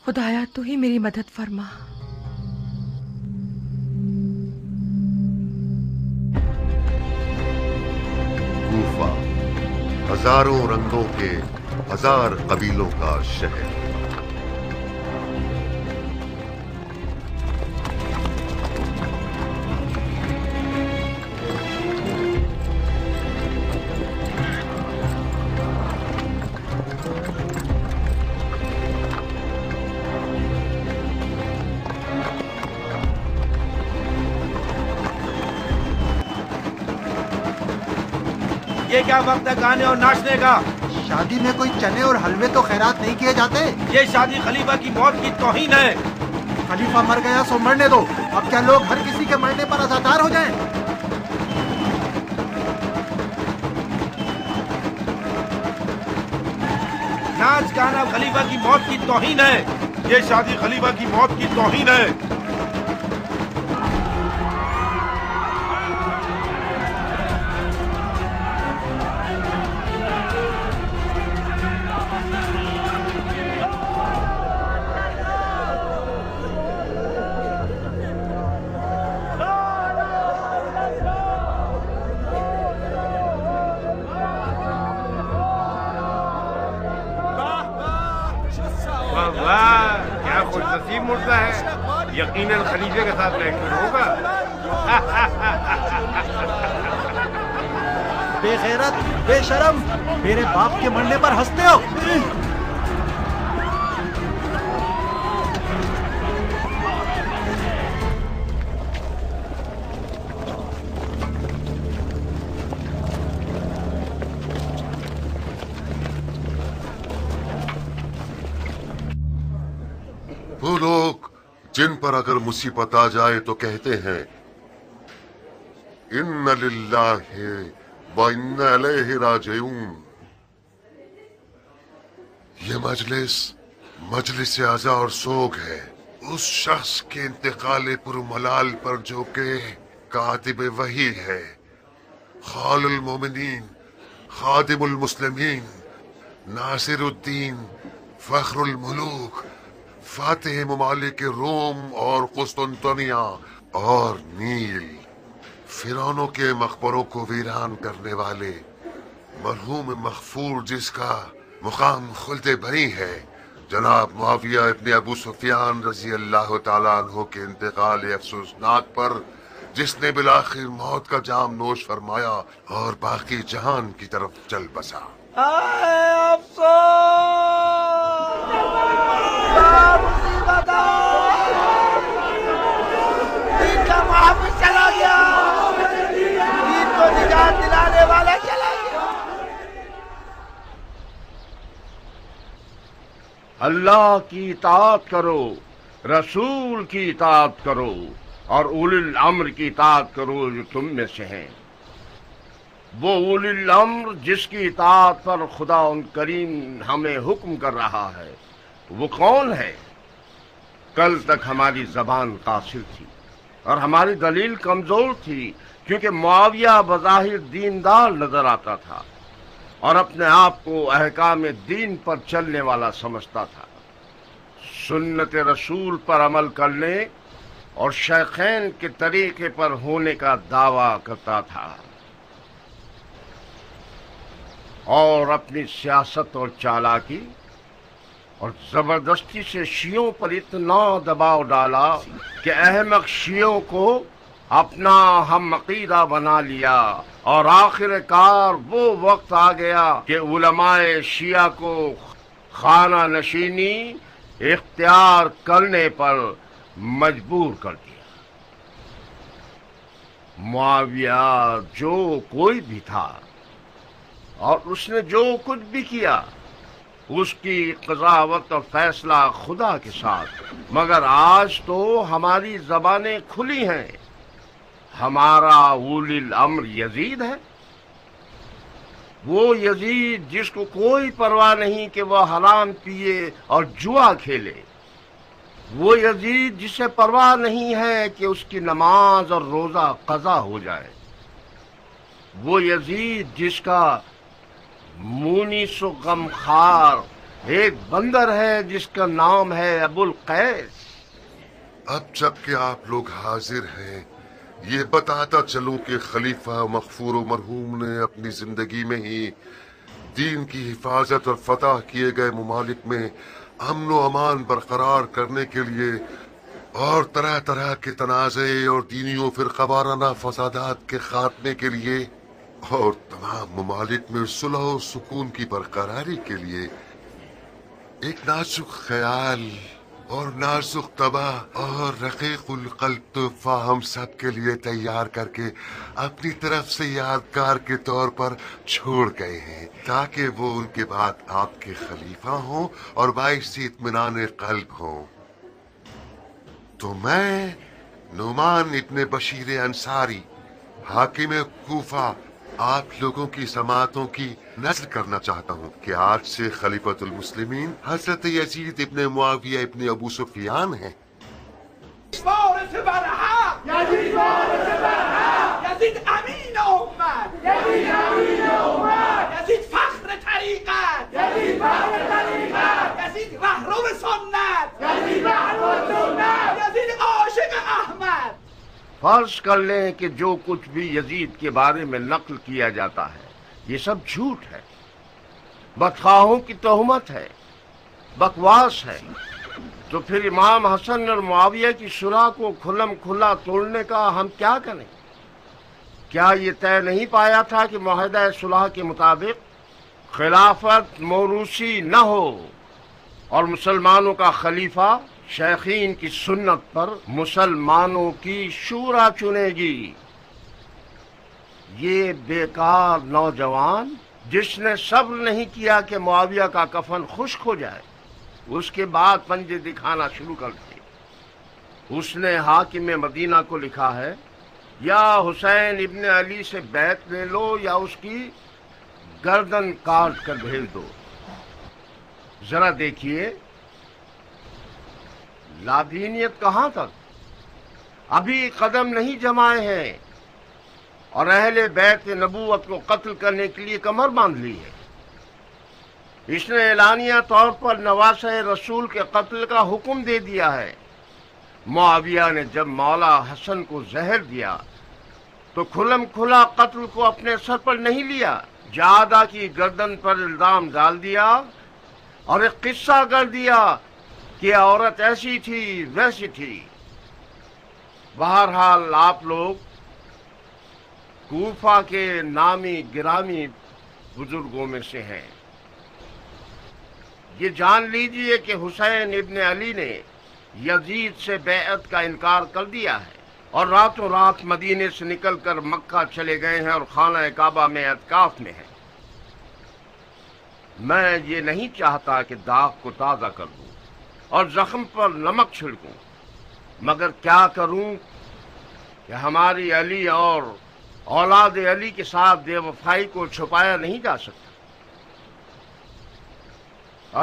खुदाया तू ही मेरी मदद फरमा। कूफा हजारों रंगों के हजार कबीलों का शहर। یہ کیا وقت ہے گانے اور ناچنے کا؟ شادی میں کوئی چنے اور حلوے تو خیرات نہیں کیے جاتے؟ یہ شادی خلیفہ کی موت کی توہین ہے۔ خلیفہ مر گیا سو مرنے دو، اب کیا لوگ ہر کسی کے مرنے پر عزادار ہو جائیں؟ ناچ گانا خلیفہ کی موت کی توہین ہے۔ یہ شادی خلیفہ کی موت کی توہین ہے۔ کیا خوش نصیب مردہ ہے، یقیناً خلیفے کے ساتھ محفل ہوگا۔ بے غیرت، بے شرم، میرے باپ کے مرنے پر ہنستے ہو؟ وہ لوگ جن پر اگر مصیبت آ جائے تو کہتے ہیں ان للہ و انا الیہ راجعون۔ یہ مجلس عزا اور سوگ ہے اس شخص کے انتقال پر ملال پر جو کہ کاتب وحی ہے، خال المومنین، خادم المسلمین، ناصر الدین، فخر الملوک، فاتح ممالک روم اور قسطنطنیہ اور نیل، فرعونوں کے مقبروں کو ویران کرنے والے مرحوم مغفور جس کا مقام خلد بری ہے، جناب معاویہ ابن ابو سفیان رضی اللہ تعالیٰ عنہ کے انتقال افسوسناک پر جس نے بالآخر موت کا جام نوش فرمایا اور باقی جہان کی طرف چل بسا۔ دین کا محافظ چلا گیا، دین کو نجات دلانے والا چلا گیا۔ اللہ کی اطاعت کرو، رسول کی اطاعت کرو اور اولی الامر کی اطاعت کرو جو تم میں سے ہیں۔ وہ اولی الامر جس کی اطاعت پر خدا ان کریم ہمیں حکم کر رہا ہے وہ کون ہے؟ کل تک ہماری زبان قاصر تھی اور ہماری دلیل کمزور تھی کیونکہ معاویہ بظاہر دیندار نظر آتا تھا اور اپنے آپ کو احکام دین پر چلنے والا سمجھتا تھا، سنت رسول پر عمل کرنے اور شیخین کے طریقے پر ہونے کا دعویٰ کرتا تھا اور اپنی سیاست اور چالاکی اور زبردستی سے شیعوں پر اتنا دباؤ ڈالا کہ احمق شیعوں کو اپنا ہم عقیدہ بنا لیا اور آخر کار وہ وقت آ گیا کہ علماء شیعہ کو خانہ نشینی اختیار کرنے پر مجبور کر دیا۔ معاویہ جو کوئی بھی تھا اور اس نے جو کچھ بھی کیا اس کی قضاوت اور فیصلہ خدا کے ساتھ، مگر آج تو ہماری زبانیں کھلی ہیں۔ ہمارا اولی الامر یزید ہے، وہ یزید جس کو کوئی پرواہ نہیں کہ وہ حرام پیے اور جوا کھیلے، وہ یزید جسے پرواہ نہیں ہے کہ اس کی نماز اور روزہ قضا ہو جائے، وہ یزید جس کا مونس و غمخوار ایک بندر ہے جس کا نام ہے ابو القیس۔ اب جب کہ آپ لوگ حاضر ہیں یہ بتاتا چلوں کہ خلیفہ مغفور و مرحوم نے اپنی زندگی میں ہی دین کی حفاظت اور فتح کیے گئے ممالک میں امن و امان برقرار کرنے کے لیے اور طرح طرح کے تنازع اور دینی و فرقہ وارانہ فسادات کے خاتمے کے لیے اور تمام ممالک میں صلح و سکون کی برقراری کے لیے ایک نازک خیال اور نازک طبع اور رقیق القلب تحفہ ہم سب کے لیے تیار کر کے اپنی طرف سے یادگار کے طور پر چھوڑ گئے ہیں، تاکہ وہ ان کے بعد آپ کے خلیفہ ہوں اور باعث اطمینان قلب ہوں۔ تو میں نعمان ابن بشیر انصاری حاکم کوفہ آپ لوگوں کی سماعتوں کی نظر کرنا چاہتا ہوں کہ آج سے خلیفۃ المسلمین حضرت یزید ابن معاویہ ابن ابو سفیان ہیں۔ وارث برحق، یزید وارث برحق، یزید امین امت، یزید امین امت، یزید فخر طریقت، یزید فخر طریقت، یزید رهرو سنت، یزید رهرو سنت، یزید عاشق احمد۔ فرض کر لیں کہ جو کچھ بھی یزید کے بارے میں نقل کیا جاتا ہے یہ سب جھوٹ ہے، بدخواہوں کی تہمت ہے، بکواس ہے، تو پھر امام حسن اور معاویہ کی صلح کو کھلم کھلا توڑنے کا ہم کیا کریں؟ کیا یہ طے نہیں پایا تھا کہ معاہدہ صلح کے مطابق خلافت موروثی نہ ہو اور مسلمانوں کا خلیفہ شیخین کی سنت پر مسلمانوں کی شورا چنے گی؟ یہ بیکار نوجوان جس نے صبر نہیں کیا کہ معاویہ کا کفن خشک ہو جائے، اس کے بعد پنجے دکھانا شروع کر دیے۔ اس نے حاکم مدینہ کو لکھا ہے یا حسین ابن علی سے بیعت لے لو یا اس کی گردن کاٹ کر بھیج دو۔ ذرا دیکھیے لادینیت کہاں تک، ابھی قدم نہیں جمائے ہیں اور اہل بیت نبوت کو قتل کرنے کے لیے کمر باندھ لی ہے۔ اس نے اعلانیہ طور پر نواسہ رسول کے قتل کا حکم دے دیا ہے۔ معاویہ نے جب مولا حسن کو زہر دیا تو کھلم کھلا قتل کو اپنے سر پر نہیں لیا، جادہ کی گردن پر الزام ڈال دیا اور ایک قصہ کر دیا کہ عورت ایسی تھی ویسی تھی۔ بہرحال آپ لوگ کوفہ کے نامی گرامی بزرگوں میں سے ہیں، یہ جان لیجئے کہ حسین ابن علی نے یزید سے بیعت کا انکار کر دیا ہے اور راتوں رات مدینے سے نکل کر مکہ چلے گئے ہیں اور خانہ کعبہ میں اعتکاف میں ہیں۔ میں یہ نہیں چاہتا کہ داغ کو تازہ کر دوں اور زخم پر نمک چھڑکوں، مگر کیا کروں کہ ہماری علی اور اولاد علی کے ساتھ بے وفائی کو چھپایا نہیں جا سکتا۔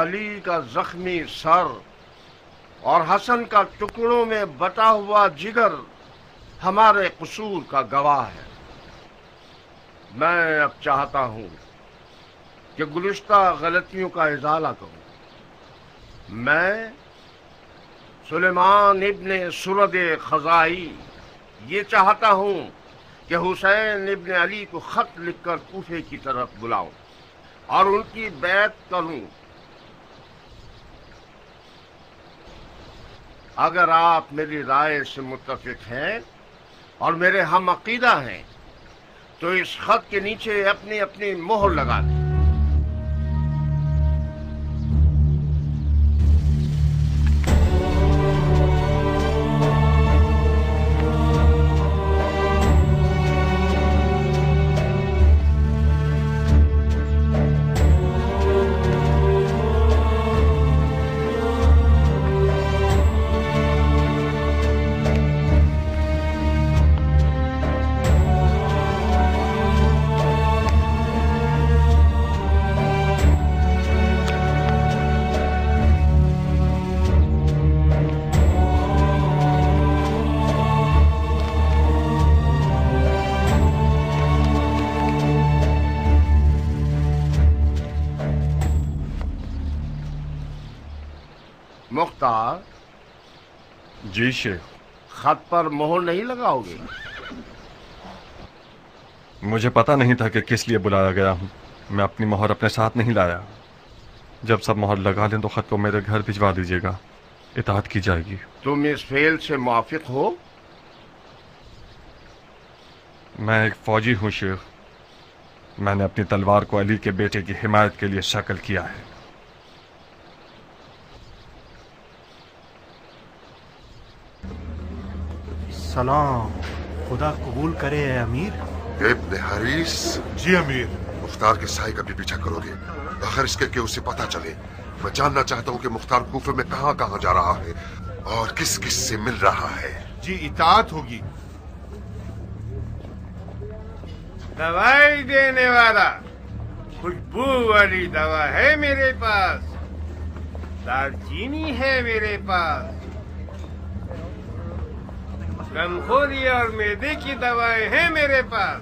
علی کا زخمی سر اور حسن کا ٹکڑوں میں بٹا ہوا جگر ہمارے قصور کا گواہ ہے۔ میں اب چاہتا ہوں کہ گزشتہ غلطیوں کا ازالہ کروں۔ میں سلیمان ابن سرد خزائی یہ چاہتا ہوں کہ حسین ابن علی کو خط لکھ کر کوفے کی طرف بلاؤں اور ان کی بیعت کروں۔ اگر آپ میری رائے سے متفق ہیں اور میرے ہم عقیدہ ہیں تو اس خط کے نیچے اپنی اپنی مہر لگا دیں۔ مختار جی شیخ، خط پر مہر نہیں لگاؤ گے؟ مجھے پتا نہیں تھا کہ کس لیے بلایا گیا ہوں، میں اپنی مہر اپنے ساتھ نہیں لایا۔ جب سب مہر لگا لیں تو خط کو میرے گھر بھجوا دیجیے گا، اطاعت کی جائے گی۔ تم اس فعل سے موافق ہو؟ میں ایک فوجی ہوں شیخ، میں نے اپنی تلوار کو علی کے بیٹے کی حمایت کے لیے شکل کیا ہے۔ सलाम। खुदा कबूल करे है अमीर। इब्न हरीस। जी अमीर। मुख्तार के साए का भी पीछा करोगे बगैर इसके कि उसे पता चले। मैं जानना चाहता हूँ कि मुख्तार कूफे में कहाँ कहाँ जा रहा है और किस किस से मिल रहा है। जी इताअत होगी। दवाई देने वाला खुशबू वाली दवा है मेरे पास, दालचीनी है मेरे पास, गमखोरी और मैदे की दवाएं हैं मेरे पास।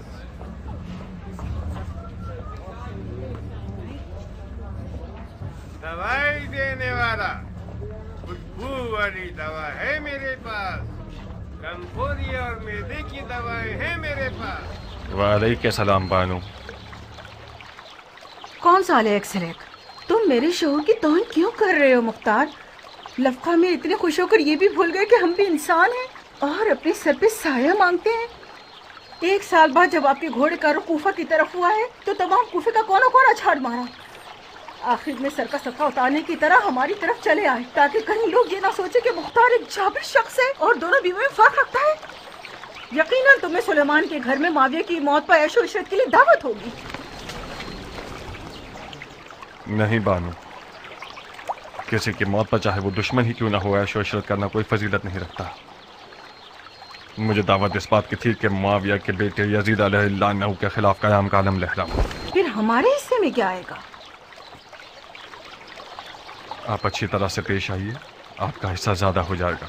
दवाई देने वाला खुशबू वाली दवा है मेरे पास, गमखोरी और मैदे की दवाएं हैं मेरे पास। वालेकुम सलाम बानू। कौन सा एक्सरेक? तुम मेरे शोहर की तौहीन क्यों कर रहे हो मुख्तार? लफ्का में इतने खुश होकर ये भी भूल गए कि हम भी इंसान हैं और अपने सर पे साया मांगते हैं। 1 साल बाद जब आपके घोड़े का रुख कूफा की तरफ हुआ है तो तमाम कूफे का कोना कोना छाड़ मारा। आखिर में सर का सफा उतारने की तरह हमारी तरफ चले आए ताकि कहीं लोग ये ना सोचे कि मुख्तार एक जाबिर शख्स है और दोनों बीवी में फर्क रखता है। यकीनन तुम्हें सुलेमान के घर में माविया की मौत पर ऐशो इशरत के लिए दावत होगी। नहीं बानू, किसी की मौत पर चाहे वो दुश्मन ही क्यों ना हो ऐशो इशरत करना कोई फजीलत नहीं रखता। मुझे दावत इस बात की थी कि मुआविया के बेटे यजीद अलैहिस्सलाम के खिलाफ कयाम का आलम लहराऊं। फिर हमारे हिस्से में क्या आएगा? आप अच्छी तरह से पेश आइए, आपका हिस्सा ज्यादा हो जाएगा।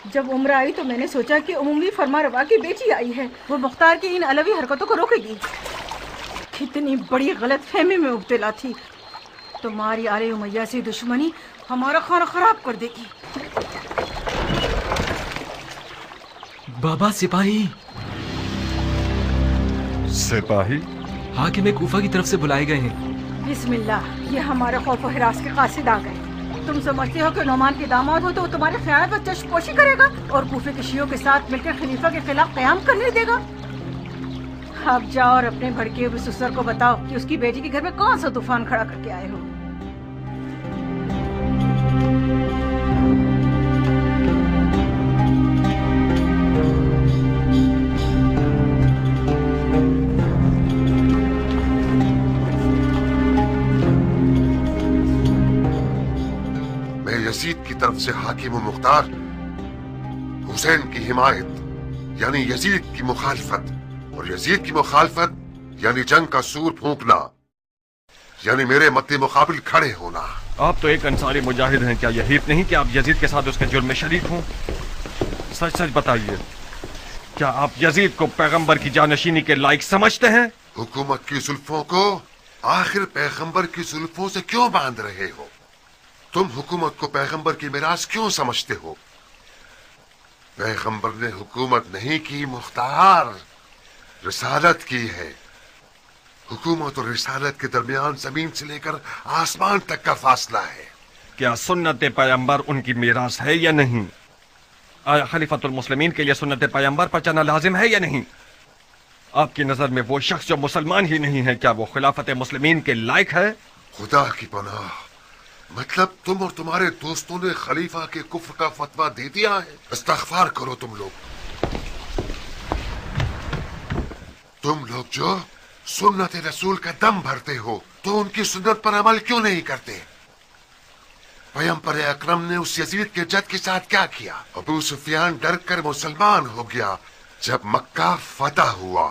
जब उम्र आई तो मैंने सोचा कि उम्मी फरमा रवा की बेटी आई है, वो मुख्तार की इन अलवी हरकतों को रोकेगी। कितनी बड़ी गलत फहमी में मुब्तला थी। तुम्हारी आले उमैया से दुश्मनी हमारा खाना खराब कर देगी। बाबा सिपाही। सिपाही? हाकिम कूफा की तरफ से बुलाए गए हैं। बिस्मिल्लाह, ये हमारे खौफ और हिरास के कासिद आ गए। तुम समझते हो कि नौमान के दामाद हो तो वो तुम्हारे ख्याल पर चश्मपोशी करेगा और कूफे के शियों के साथ मिलकर खलीफा के खिलाफ क़याम करने देगा? अब जाओ और अपने भड़के हुए ससुर को बताओ कि उसकी बेटी के घर में कौन सा तूफान खड़ा करके आए हो। यजीद की तरफ से हाकिम मुख्तार हुसैन की हिमायत यानी यजीद की मुखालफत, और यजीद की मुखालफत यानी जंग का सूर फूंकना, यानी मेरे मद्दे मुकाबिल खड़े होना। आप तो एक अंसारी मुजाहिद हैं, क्या यही नहीं कि आप यजीद के साथ उसके जुर्म में शरीक हों? सच सच बताइए, क्या आप यजीद को पैगंबर की जानशीनी के लायक समझते हैं? हुकूमत की जुल्फों को आखिर पैगंबर की जुल्फों से क्यों बांध रहे हो? तुम हुकूमत को पैगंबर की मिरास क्यों समझते हो? पैगंबर ने हुकूमत नहीं की, मुख्तार रिसालत की है। हुकूमत और रिसालत के दरमियान जमीन से लेकर आसमान तक का फासला है। क्या सुन्नत पैगंबर उनकी मिरास है या नहीं? आया खलीफतुल मुस्लिमीन के लिए सुन्नत पैगंबर पर चलना लाजिम है या नहीं? आपकी नजर में वो शख्स जो मुसलमान ही नहीं है, क्या वो खिलाफत मुस्लिमीन के लायक है? खुदा की पनाह, मतलब तुम और तुम्हारे दोस्तों ने खलीफा के कुफ्र का फतवा दे दिया है? इस्तग़फ़ार करो तुम लोग जो सुन्नत रसूल का दम भरते हो तो उनकी सुन्नत पर अमल क्यों नहीं करते? पैगंबर अकरम ने उस यजीद के जद के साथ क्या किया? अबू सुफियान डर कर मुसलमान हो गया जब मक्का फतह हुआ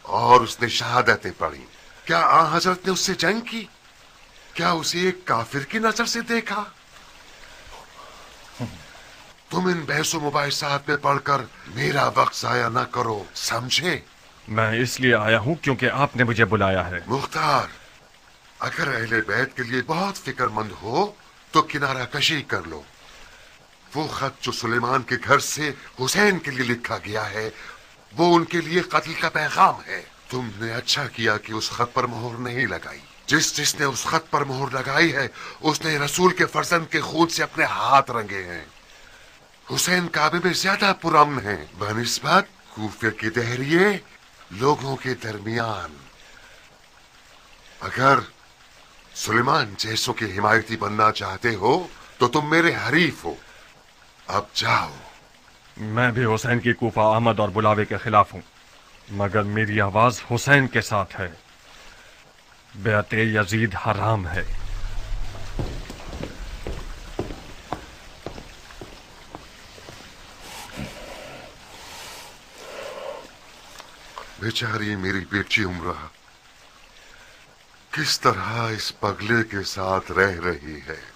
और उसने शहादतें पढ़ी। क्या आ हजरत ने उससे जंग की? क्या उसे एक काफिर की नजर से देखा? तुम इन बहसों मुबाहिसात में पढ़कर मेरा वक्त जाया न करो, समझे? मैं इसलिए आया हूं क्योंकि आपने मुझे बुलाया है। मुख्तार, अगर अहले बैत के लिए बहुत फिक्रमंद हो तो किनारा कशी कर लो। वो खत जो सुलेमान के घर से हुसैन के लिए लिखा गया है वो उनके लिए कत्ल का पैगाम है। तुमने अच्छा किया कि उस खत पर मोहर नहीं लगाई। जिसने उस खत पर मोहर लगाई है उसने रसूल के फर्जंद के खून से अपने हाथ रंगे हैं। हुसैन काबे में ज्यादा पुरअमन है बनिस्बत कूफे के दहरिए लोगों के दरमियान। अगर सुलेमान जैसों की हिमायती बनना चाहते हो तो तुम मेरे हरीफ हो। अब जाओ मैं भी हुसैन की कूफा आमद और बुलावे के खिलाफ हूँ, मगर मेरी आवाज हुसैन के साथ है। बेअते यजीद हराम है। बेचारी मेरी बेटी उम्रा किस तरह इस पगले के साथ रह रही है।